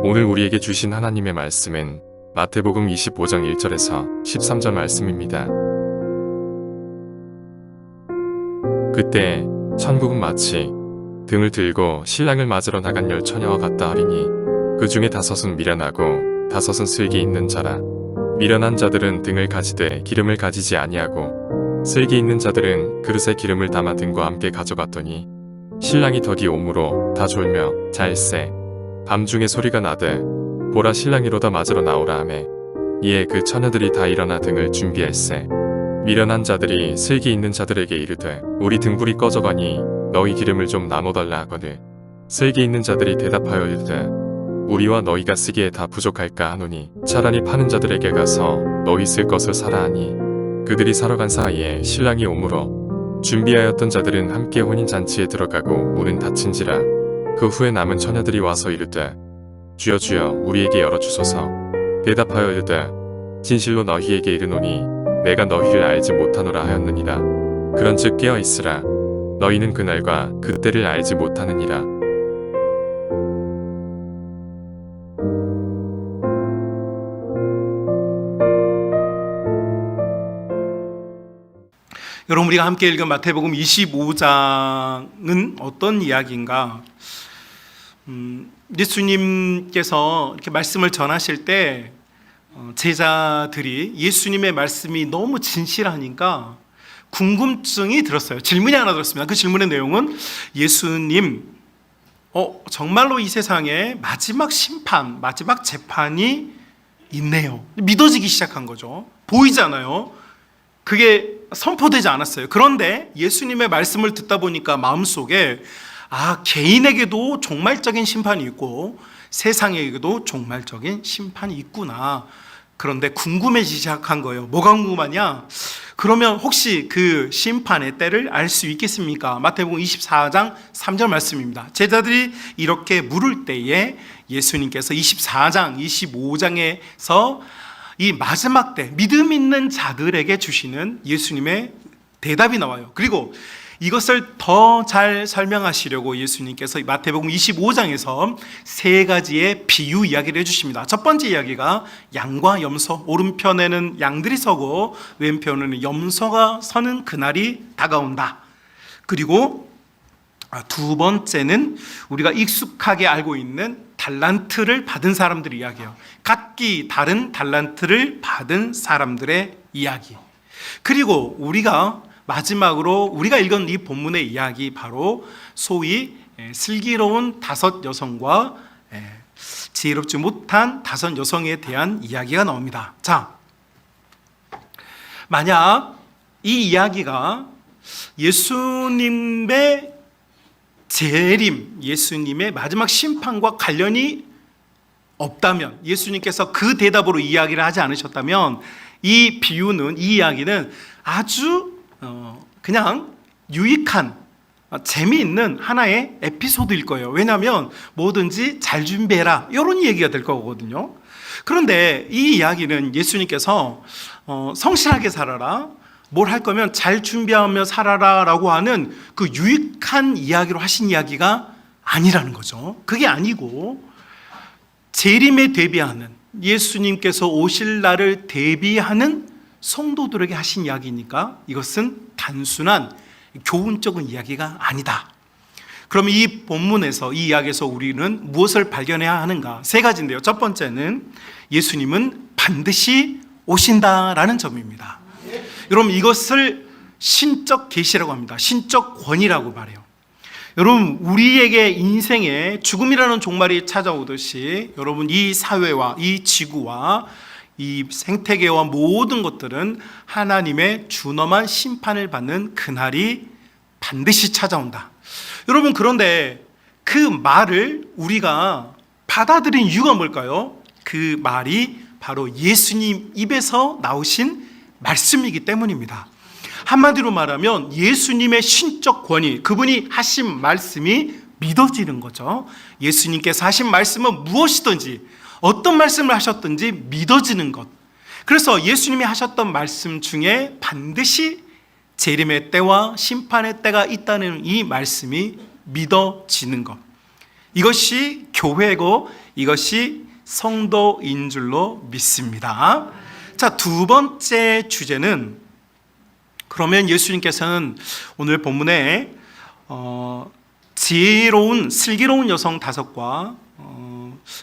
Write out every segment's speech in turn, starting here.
오늘 우리에게 주신 하나님의 말씀은 마태복음 25장 1절에서 13절 말씀입니다. 그때 천국은 마치 등을 들고 신랑을 맞으러 나간 10처녀와 같다 하리니 그 중에 5은 미련하고 5은 슬기 있는 자라. 미련한 자들은 등을 가지되 기름을 가지지 아니하고 슬기 있는 자들은 그릇에 기름을 담아 등과 함께 가져갔더니 신랑이 덕이 오므로 다 졸며 자일세. 밤중에 소리가 나되 보라 신랑이로다 맞으러 나오라 하매 이에 그 처녀들이 다 일어나 등을 준비할세. 미련한 자들이 슬기 있는 자들에게 이르되 우리 등불이 꺼져가니 너희 기름을 좀 나눠달라 하거늘 슬기 있는 자들이 대답하여 이르되 우리와 너희가 쓰기에 다 부족할까 하노니 차라리 파는 자들에게 가서 너희 쓸 것을 사라 하니 그들이 사러 간 사이에 신랑이 오므로 준비하였던 자들은 함께 혼인잔치에 들어가고 문은 닫힌지라. 그 후에 남은 처녀들이 와서 이르되 주여 주여 우리에게 열어주소서. 대답하여 이르되 진실로 너희에게 이르노니 내가 너희를 알지 못하노라 하였느니라. 그런즉 깨어있으라. 너희는 그날과 그때를 알지 못하느니라. 여러분, 우리가 함께 읽은 마태복음 25장은 어떤 이야기인가? 예수님께서 이렇게 말씀을 전하실 때 제자들이 예수님의 말씀이 너무 진실하니까 궁금증이 들었어요. 질문이 하나 들었습니다. 그 질문의 내용은 예수님, 정말로 이 세상에 마지막 심판, 마지막 재판이 있네요. 믿어지기 시작한 거죠. 보이잖아요. 그게 선포되지 않았어요. 그런데 예수님의 말씀을 듣다 보니까 마음속에 개인에게도 종말적인 심판이 있고 세상에게도 종말적인 심판이 있구나. 그런데 궁금해지기 시작한 거예요. 뭐가 궁금하냐? 그러면 혹시 그 심판의 때를 알 수 있겠습니까? 마태복음 24장 3절 말씀입니다. 제자들이 이렇게 물을 때에 예수님께서 24장, 25장에서 이 마지막 때 믿음 있는 자들에게 주시는 예수님의 대답이 나와요. 그리고 이것을 더 잘 설명하시려고 예수님께서 마태복음 25장에서 3가지의 비유 이야기를 해주십니다. 첫 번째 이야기가 양과 염소, 오른편에는 양들이 서고 왼편에는 염소가 서는 그날이 다가온다. 그리고 두 번째는 우리가 익숙하게 알고 있는 달란트를 받은 사람들의 이야기예요. 각기 다른 달란트를 받은 사람들의 이야기. 그리고 마지막으로 우리가 읽은 이 본문의 이야기, 바로 소위 슬기로운 5 여성과 지혜롭지 못한 5 여성에 대한 이야기가 나옵니다. 자, 만약 이 이야기가 예수님의 재림, 예수님의 마지막 심판과 관련이 없다면, 예수님께서 그 대답으로 이야기를 하지 않으셨다면 이 비유는, 이 이야기는 아주 그냥 유익한, 재미있는 하나의 에피소드일 거예요. 왜냐하면 뭐든지 잘 준비해라, 이런 얘기가 될 거거든요. 그런데 이 이야기는 예수님께서 성실하게 살아라, 뭘 할 거면 잘 준비하며 살아라 라고 하는 그 유익한 이야기로 하신 이야기가 아니라는 거죠. 그게 아니고 재림에 대비하는, 예수님께서 오실 날을 대비하는 성도들에게 하신 이야기니까 이것은 단순한 교훈적인 이야기가 아니다. 그럼 이 본문에서, 이 이야기에서 우리는 무엇을 발견해야 하는가? 3가지인데요. 첫 번째는 예수님은 반드시 오신다라는 점입니다. 여러분, 이것을 신적 계시라고 합니다. 신적 권위라고 말해요. 여러분, 우리에게 인생에 죽음이라는 종말이 찾아오듯이 여러분, 이 사회와 이 지구와 이 생태계와 모든 것들은 하나님의 준엄한 심판을 받는 그날이 반드시 찾아온다. 여러분, 그런데 그 말을 우리가 받아들인 이유가 뭘까요? 그 말이 바로 예수님 입에서 나오신 말씀이기 때문입니다. 한마디로 말하면 예수님의 신적 권위, 그분이 하신 말씀이 믿어지는 거죠. 예수님께서 하신 말씀은 무엇이든지, 어떤 말씀을 하셨든지 믿어지는 것. 그래서 예수님이 하셨던 말씀 중에 반드시 재림의 때와 심판의 때가 있다는 이 말씀이 믿어지는 것. 이것이 교회고 이것이 성도인 줄로 믿습니다. 자, 두 번째 주제는, 그러면 예수님께서는 오늘 본문에 지혜로운 슬기로운 여성 5과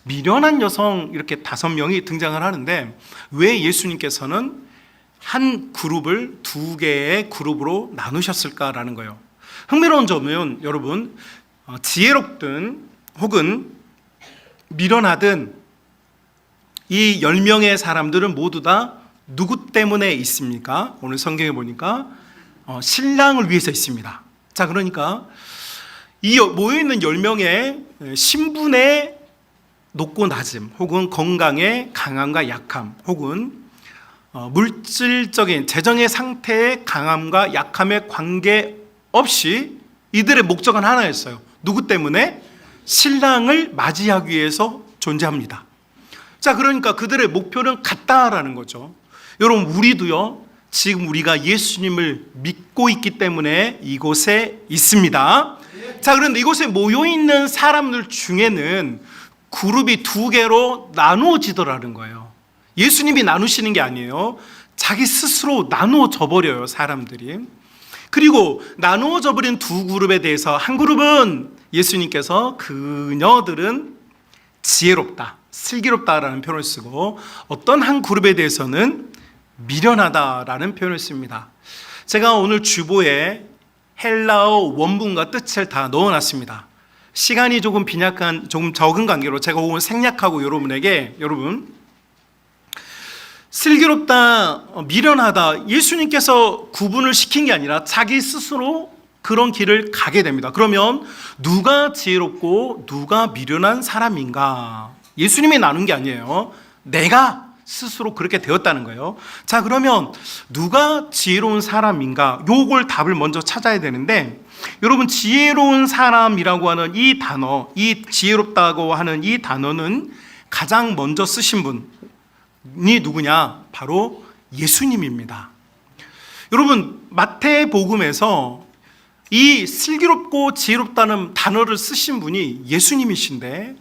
미련한 여성 이렇게 5명이 등장을 하는데, 왜 예수님께서는 한 그룹을 2개의 그룹으로 나누셨을까라는 거예요. 흥미로운 점은 여러분, 지혜롭든 혹은 미련하든 이 10명의 사람들은 모두 다 누구 때문에 있습니까? 오늘 성경에 보니까 신랑을 위해서 있습니다. 자, 그러니까 이 모여있는 10명의 신분의 높고 낮음, 혹은 건강의 강함과 약함, 혹은 물질적인 재정의 상태의 강함과 약함에 관계없이 이들의 목적은 하나였어요. 누구 때문에? 신랑을 맞이하기 위해서 존재합니다. 자, 그러니까 그들의 목표는 같다라는 거죠. 여러분, 우리도요, 지금 우리가 예수님을 믿고 있기 때문에 이곳에 있습니다. 자, 그런데 이곳에 모여있는 사람들 중에는 그룹이 2개로 나누어지더라는 거예요. 예수님이 나누시는 게 아니에요. 자기 스스로 나누어져 버려요, 사람들이. 그리고 나누어져 버린 2 그룹에 대해서 한 그룹은 예수님께서 그녀들은 지혜롭다, 슬기롭다라는 표현을 쓰고, 어떤 한 그룹에 대해서는 미련하다라는 표현을 씁니다. 제가 오늘 주보에 헬라어 원문과 뜻을 다 넣어놨습니다. 시간이 조금 빈약한, 조금 적은 관계로 제가 오늘 생략하고 여러분에게, 여러분, 슬기롭다, 미련하다, 예수님께서 구분을 시킨 게 아니라 자기 스스로 그런 길을 가게 됩니다. 그러면 누가 지혜롭고 누가 미련한 사람인가? 예수님이 나눈 게 아니에요. 내가 스스로 그렇게 되었다는 거예요. 자, 그러면 누가 지혜로운 사람인가? 요걸 답을 먼저 찾아야 되는데, 여러분, 지혜로운 사람이라고 하는 이 단어, 이 지혜롭다고 하는 이 단어는 가장 먼저 쓰신 분이 누구냐? 바로 예수님입니다. 여러분, 마태복음에서 이 슬기롭고 지혜롭다는 단어를 쓰신 분이 예수님이신데,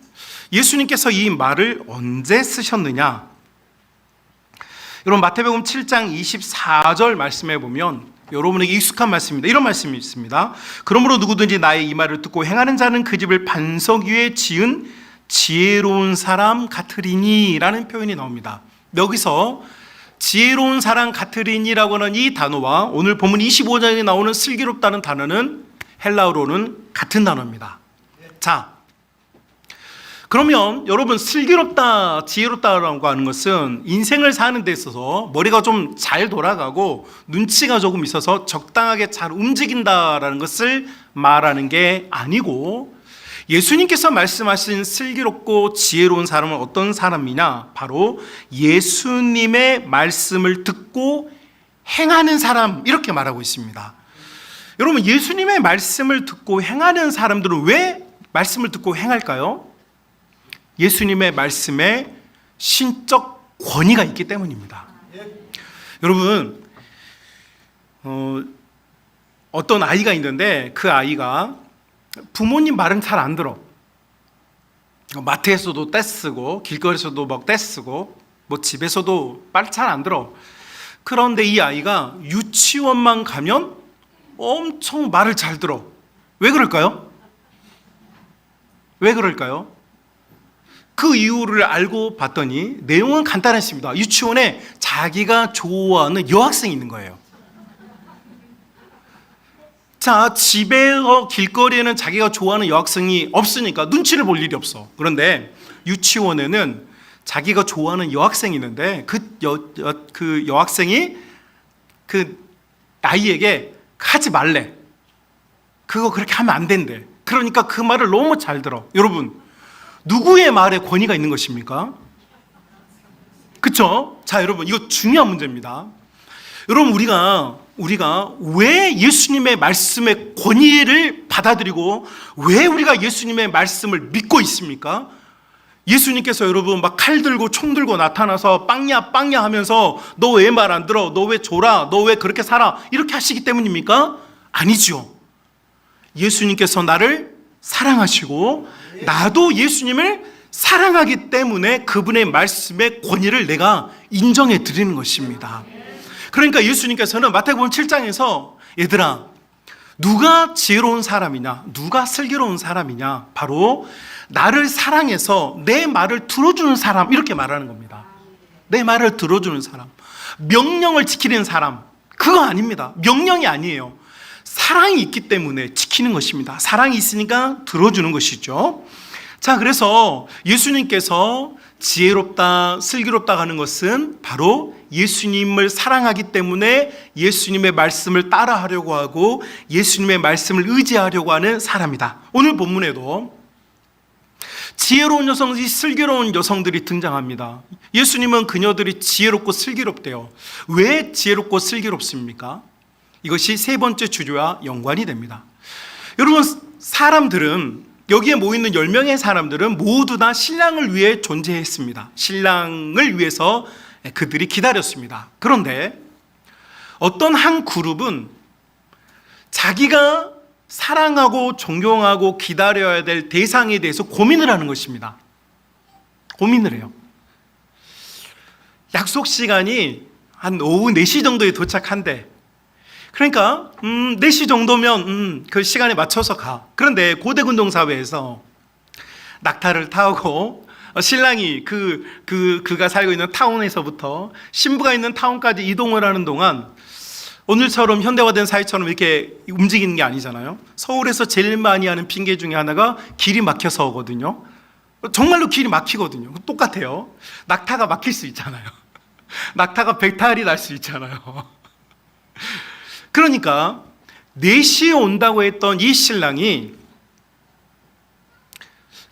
예수님께서 이 말을 언제 쓰셨느냐? 여러분, 마태복음 7장 24절 말씀에 보면 여러분에게 익숙한 말씀입니다. 이런 말씀이 있습니다. 그러므로 누구든지 나의 이 말을 듣고 행하는 자는 그 집을 반석 위에 지은 지혜로운 사람 같으리니 라는 표현이 나옵니다. 여기서 지혜로운 사람 같으리니라고 하는 이 단어와 오늘 본문 25장에 나오는 슬기롭다는 단어는 헬라어로는 같은 단어입니다. 자, 그러면 여러분, 슬기롭다, 지혜롭다라고 하는 것은 인생을 사는 데 있어서 머리가 좀 잘 돌아가고 눈치가 조금 있어서 적당하게 잘 움직인다라는 것을 말하는 게 아니고, 예수님께서 말씀하신 슬기롭고 지혜로운 사람은 어떤 사람이냐? 바로 예수님의 말씀을 듣고 행하는 사람, 이렇게 말하고 있습니다. 여러분, 예수님의 말씀을 듣고 행하는 사람들은 왜 말씀을 듣고 행할까요? 예수님의 말씀에 신적 권위가 있기 때문입니다. 여러분, 어떤 아이가 있는데 그 아이가 부모님 말은 잘 안 들어. 마트에서도 떼쓰고 길거리에서도 막 떼쓰고 뭐 집에서도 말 잘 안 들어. 그런데 이 아이가 유치원만 가면 엄청 말을 잘 들어. 왜 그럴까요? 왜 그럴까요? 그 이유를 알고 봤더니 내용은 간단했습니다. 유치원에 자기가 좋아하는 여학생이 있는 거예요. 자, 집에서 길거리에는 자기가 좋아하는 여학생이 없으니까 눈치를 볼 일이 없어. 그런데 유치원에는 자기가 좋아하는 여학생이 있는데 그 여학생이 그 아이에게 하지 말래. 그거 그렇게 하면 안 된대. 그러니까 그 말을 너무 잘 들어. 여러분, 누구의 말에 권위가 있는 것입니까? 그렇죠? 자, 여러분, 이거 중요한 문제입니다. 여러분, 우리가 왜 예수님의 말씀의 권위를 받아들이고 왜 우리가 예수님의 말씀을 믿고 있습니까? 예수님께서 여러분 막 칼 들고 총 들고 나타나서 빵야 빵야 하면서 너 왜 말 안 들어? 너 왜 졸아? 너 왜 그렇게 살아? 이렇게 하시기 때문입니까? 아니죠. 예수님께서 나를 사랑하시고 나도 예수님을 사랑하기 때문에 그분의 말씀의 권위를 내가 인정해 드리는 것입니다. 그러니까 예수님께서는 마태복음 7장에서 얘들아, 누가 지혜로운 사람이냐, 누가 슬기로운 사람이냐, 바로 나를 사랑해서 내 말을 들어주는 사람, 이렇게 말하는 겁니다. 내 말을 들어주는 사람, 명령을 지키는 사람, 그거 아닙니다. 명령이 아니에요. 사랑이 있기 때문에 지키는 것입니다. 사랑이 있으니까 들어주는 것이죠. 자, 그래서 예수님께서 지혜롭다, 슬기롭다 하는 것은 바로 예수님을 사랑하기 때문에 예수님의 말씀을 따라하려고 하고 예수님의 말씀을 의지하려고 하는 사람이다. 오늘 본문에도 지혜로운 여성, 슬기로운 여성들이 등장합니다. 예수님은 그녀들이 지혜롭고 슬기롭대요. 왜 지혜롭고 슬기롭습니까? 이것이 세 번째 주제와 연관이 됩니다. 여러분, 사람들은, 여기에 모이는 10명의 사람들은 모두 다 신랑을 위해 존재했습니다. 신랑을 위해서 그들이 기다렸습니다. 그런데 어떤 한 그룹은 자기가 사랑하고 존경하고 기다려야 될 대상에 대해서 고민을 하는 것입니다. 고민을 해요. 약속 시간이 한 오후 4시 정도에 도착한대. 그러니까 4시 정도면 그 시간에 맞춰서 가. 그런데 고대군동사회에서 낙타를 타고 신랑이 그가 살고 있는 타운에서부터 신부가 있는 타운까지 이동을 하는 동안, 오늘처럼 현대화된 사회처럼 이렇게 움직이는 게 아니잖아요. 서울에서 제일 많이 하는 핑계 중에 하나가 길이 막혀서거든요. 정말로 길이 막히거든요. 똑같아요. 낙타가 막힐 수 있잖아요. 낙타가 배탈이 날 수 있잖아요. 그러니까 4시에 온다고 했던 이 신랑이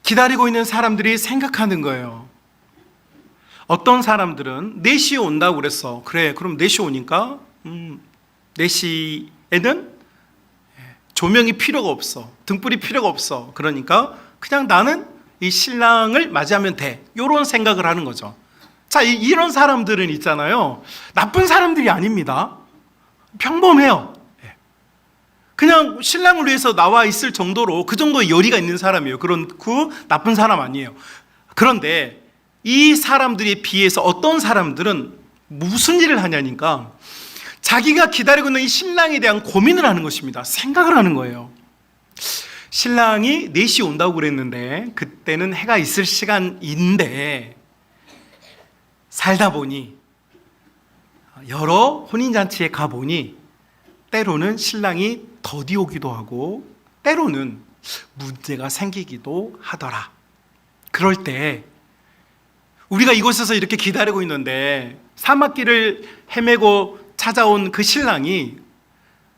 기다리고 있는 사람들이 생각하는 거예요. 어떤 사람들은 4시에 온다고 그랬어. 그래, 그럼 4시 오니까 4시에는 조명이 필요가 없어. 등불이 필요가 없어. 그러니까 그냥 나는 이 신랑을 맞이하면 돼. 이런 생각을 하는 거죠. 자, 이런 사람들은 있잖아요. 나쁜 사람들이 아닙니다. 평범해요. 그냥 신랑을 위해서 나와 있을 정도로 그 정도의 열의가 있는 사람이에요. 그런 나쁜 사람 아니에요. 그런데 이 사람들에 비해서 어떤 사람들은 무슨 일을 하냐니까 자기가 기다리고 있는 이 신랑에 대한 고민을 하는 것입니다. 생각을 하는 거예요. 신랑이 4시에 온다고 그랬는데 그때는 해가 있을 시간인데 살다 보니 여러 혼인잔치에 가보니 때로는 신랑이 더디 오기도 하고 때로는 문제가 생기기도 하더라. 그럴 때 우리가 이곳에서 이렇게 기다리고 있는데 사막길을 헤매고 찾아온 그 신랑이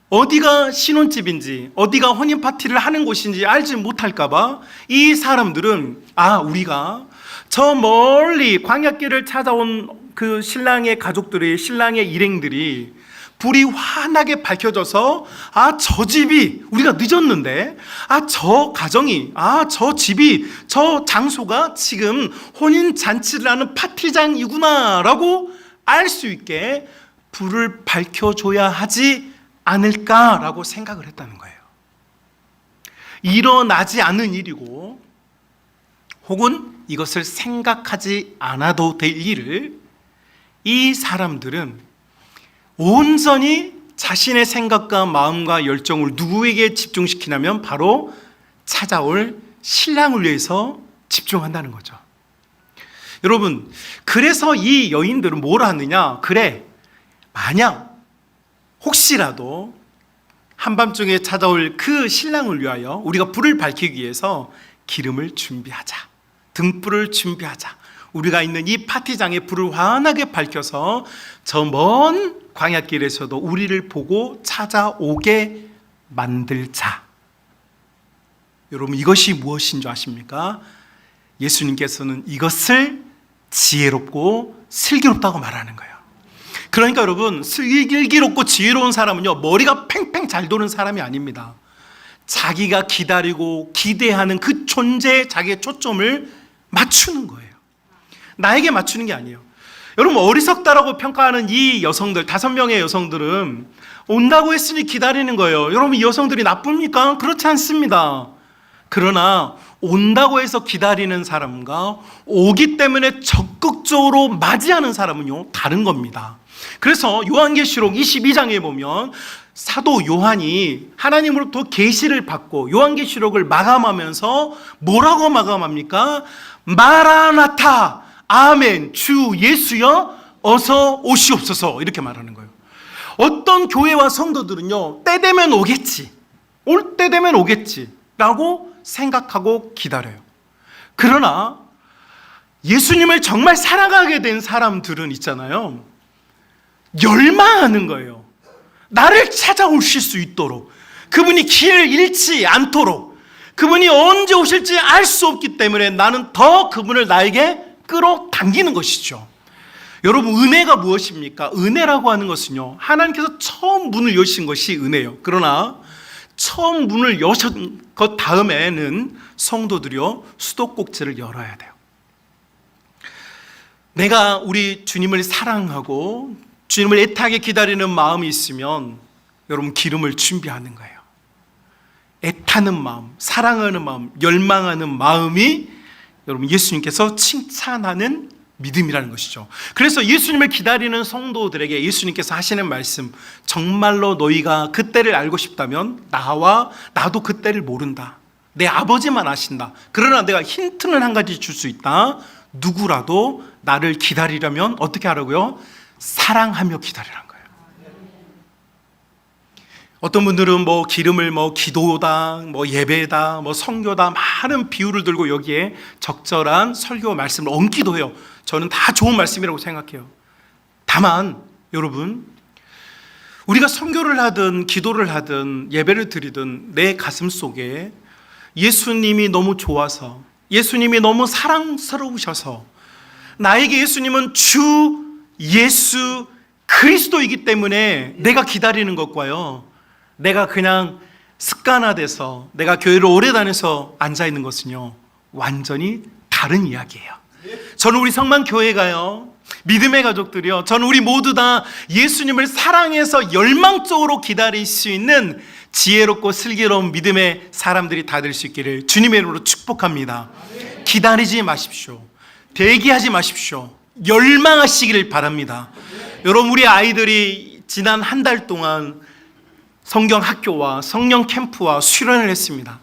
어디가 신혼집인지 어디가 혼인 파티를 하는 곳인지 알지 못할까봐 이 사람들은 우리가 저 멀리 광야길을 찾아온 그 신랑의 가족들이, 신랑의 일행들이 불이 환하게 밝혀져서 저 집이, 우리가 늦었는데 저 가정이, 저 집이, 저 장소가 지금 혼인잔치를 하는 파티장이구나 라고 알 수 있게 불을 밝혀줘야 하지 않을까라고 생각을 했다는 거예요. 일어나지 않은 일이고 혹은 이것을 생각하지 않아도 될 일을 이 사람들은 온전히 자신의 생각과 마음과 열정을 누구에게 집중시키냐면 바로 찾아올 신랑을 위해서 집중한다는 거죠. 여러분, 그래서 이 여인들은 뭘 하느냐? 그래, 만약 혹시라도 한밤중에 찾아올 그 신랑을 위하여 우리가 불을 밝히기 위해서 기름을 준비하자, 등불을 준비하자, 우리가 있는 이 파티장에 불을 환하게 밝혀서 저 먼 광야길에서도 우리를 보고 찾아오게 만들자. 여러분, 이것이 무엇인 줄 아십니까? 예수님께서는 이것을 지혜롭고 슬기롭다고 말하는 거예요. 그러니까 여러분, 슬기롭고 지혜로운 사람은요, 머리가 팽팽 잘 도는 사람이 아닙니다. 자기가 기다리고 기대하는 그 존재에 자기의 초점을 맞추는 거예요. 나에게 맞추는 게 아니에요. 여러분, 어리석다라고 평가하는 이 여성들, 5명의 여성들은 온다고 했으니 기다리는 거예요. 여러분, 이 여성들이 나쁩니까? 그렇지 않습니다. 그러나 온다고 해서 기다리는 사람과 오기 때문에 적극적으로 맞이하는 사람은요, 다른 겁니다. 그래서 요한계시록 22장에 보면 사도 요한이 하나님으로부터 계시를 받고 요한계시록을 마감하면서 뭐라고 마감합니까? 마라나타, 아멘, 주 예수여 어서 오시옵소서, 이렇게 말하는 거예요. 어떤 교회와 성도들은요, 때 되면 오겠지, 올 때 되면 오겠지 라고 생각하고 기다려요. 그러나 예수님을 정말 사랑하게 된 사람들은 있잖아요, 열망하는 거예요. 나를 찾아오실 수 있도록, 그분이 길을 잃지 않도록, 그분이 언제 오실지 알 수 없기 때문에 나는 더 그분을 나에게 끌어당기는 것이죠. 여러분, 은혜가 무엇입니까? 은혜라고 하는 것은요, 하나님께서 처음 문을 여신 것이 은혜예요. 그러나 처음 문을 여신 것 다음에는 성도들이요, 수도꼭지를 열어야 돼요. 내가 우리 주님을 사랑하고 주님을 애타게 기다리는 마음이 있으면 여러분, 기름을 준비하는 거예요. 애타는 마음, 사랑하는 마음, 열망하는 마음이 여러분 예수님께서 칭찬하는 믿음이라는 것이죠. 그래서 예수님을 기다리는 성도들에게 예수님께서 하시는 말씀, 정말로 너희가 그때를 알고 싶다면 나도 그때를 모른다. 내 아버지만 아신다. 그러나 내가 힌트는 한 가지 줄 수 있다. 누구라도 나를 기다리려면 어떻게 하라고요? 사랑하며 기다리라는 거예요. 어떤 분들은 기름을 기도다, 예배다, 성교다, 많은 비유를 들고 여기에 적절한 설교 말씀을 얹기도 해요. 저는 다 좋은 말씀이라고 생각해요. 다만 여러분, 우리가 선교를 하든 기도를 하든 예배를 드리든 내 가슴 속에 예수님이 너무 좋아서, 예수님이 너무 사랑스러우셔서, 나에게 예수님은 주 예수 그리스도이기 때문에 내가 기다리는 것과요, 내가 그냥 습관화돼서 내가 교회를 오래 다녀서 앉아있는 것은요, 완전히 다른 이야기예요. 저는 우리 성만교회가요, 믿음의 가족들이요, 저는 우리 모두 다 예수님을 사랑해서 열망적으로 기다릴 수 있는 지혜롭고 슬기로운 믿음의 사람들이 다 될 수 있기를 주님의 이름으로 축복합니다. 기다리지 마십시오. 대기하지 마십시오. 열망하시기를 바랍니다. 여러분, 우리 아이들이 지난 한 달 동안 성경 학교와 성령 캠프와 수련을 했습니다.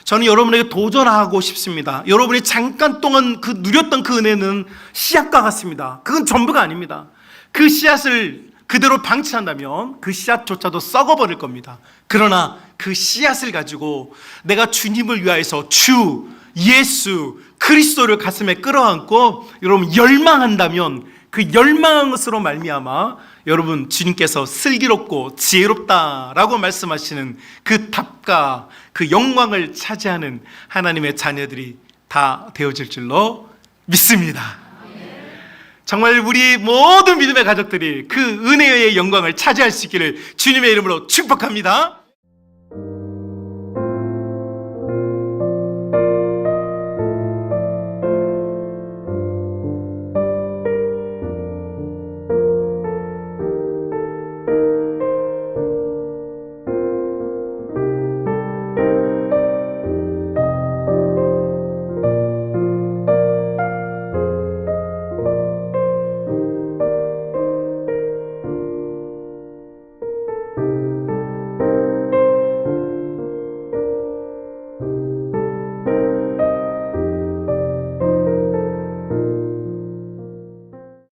저는 여러분에게 도전하고 싶습니다. 여러분이 잠깐 동안 누렸던 그 은혜는 씨앗과 같습니다. 그건 전부가 아닙니다. 그 씨앗을 그대로 방치한다면 그 씨앗조차도 썩어버릴 겁니다. 그러나 그 씨앗을 가지고 내가 주님을 위하여서 주 예수 그리스도를 가슴에 끌어안고 여러분 열망한다면, 그 열망한 것으로 말미암아 여러분 주님께서 슬기롭고 지혜롭다라고 말씀하시는 그 답과 그 영광을 차지하는 하나님의 자녀들이 다 되어질 줄로 믿습니다. 정말 우리 모든 믿음의 가족들이 그 은혜의 영광을 차지할 수 있기를 주님의 이름으로 축복합니다.